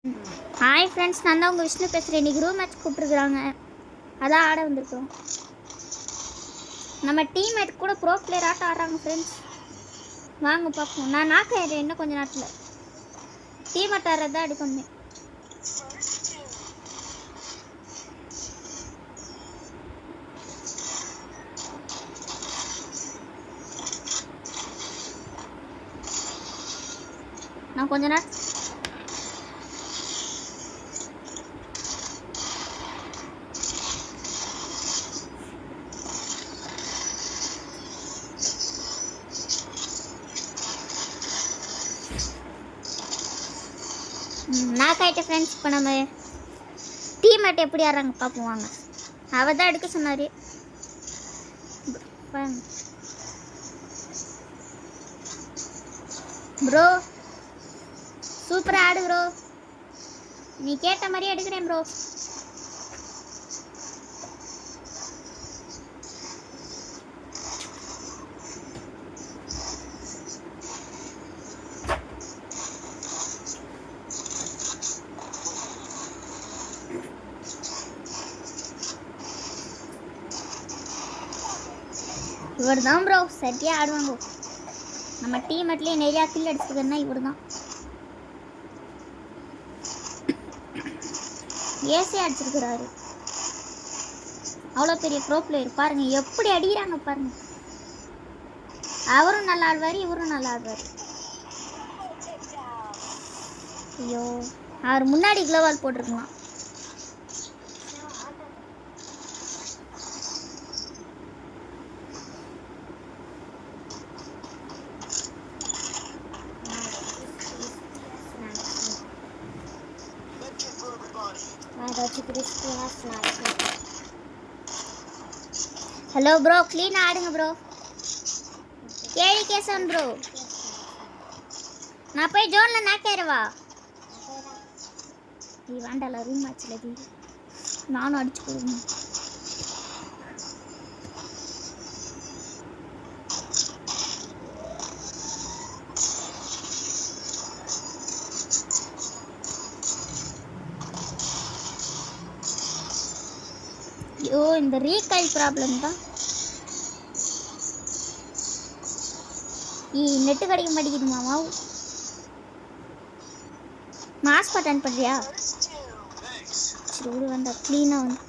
Hi friends, நான் தான் உங்கள் விஷ்ணு பேசுகிறேன். இன்றைக்கி ரூம் மேட்ச் கூப்பிட்ருக்குறாங்க, அதான் ஆட வந்திருக்கோம். நம்ம டீம்மேட் கூட ப்ரோ பிளேயர் ஆட்டம் ஆடுறாங்க ஃப்ரெண்ட்ஸ். வாங்க பார்ப்போம். நான் நாக்காயிடுறேன் இன்னும் கொஞ்சம் நேரத்தில். டீம்மேட் ஆடுறது தான் அடிக்க வந்தேன். நான் கொஞ்ச நேரம் நாக்காயிட்டேன் ஃப்ரெண்ட்ஸ். இப்போ நம்ம டீம்மேட் எப்படி ஆடுறாங்க பார்ப்போம் வாங்க. அவ தான் எடுக்க சொன்னார். ப்ரோ சூப்பராக ஆடு ப்ரோ, நீ கேட்ட மாதிரியே எடுக்கிறேன் ப்ரோ. இவர் தான் ப்ரோ சரியாக ஆடுவாங்க. நம்ம டீம்மேட்லேயே நிறையா கில் அடிச்சுக்கிறதுனா இவர் தான். ஏசியாக அடிச்சிருக்கிறாரு. அவ்வளோ பெரிய ப்ரோ பிளேயர் பாருங்க, எப்படி அடிக்கிறாங்க பாருங்க. அவரும் நல்லா ஆடுவார், இவரும் நல்லா ஆடுவார். ஐயோ, அவர் முன்னாடி க்ளோவால் போட்டிருக்கலாம். ஹலோ ப்ரோ, க்ளீனாக ஆடுங்க ப்ரோ. கேடி கேசவன் ப்ரோ, நான் போய் ஜோனில் நாக்கேறவா? நீ வேண்டால ரூம் மேட்ச்சில் தி நானும் அடிச்சு கொடுங்க. ஐயோ, இந்த ரீகாயில் ப்ராப்ளம் தான். நெட்டு கிடைக்க மாட்டேங்குது மாமா. மாஸ்க் அட்டன் பண்ணுறியா? சரி விடு, வந்தா க்ளீனாக வந்து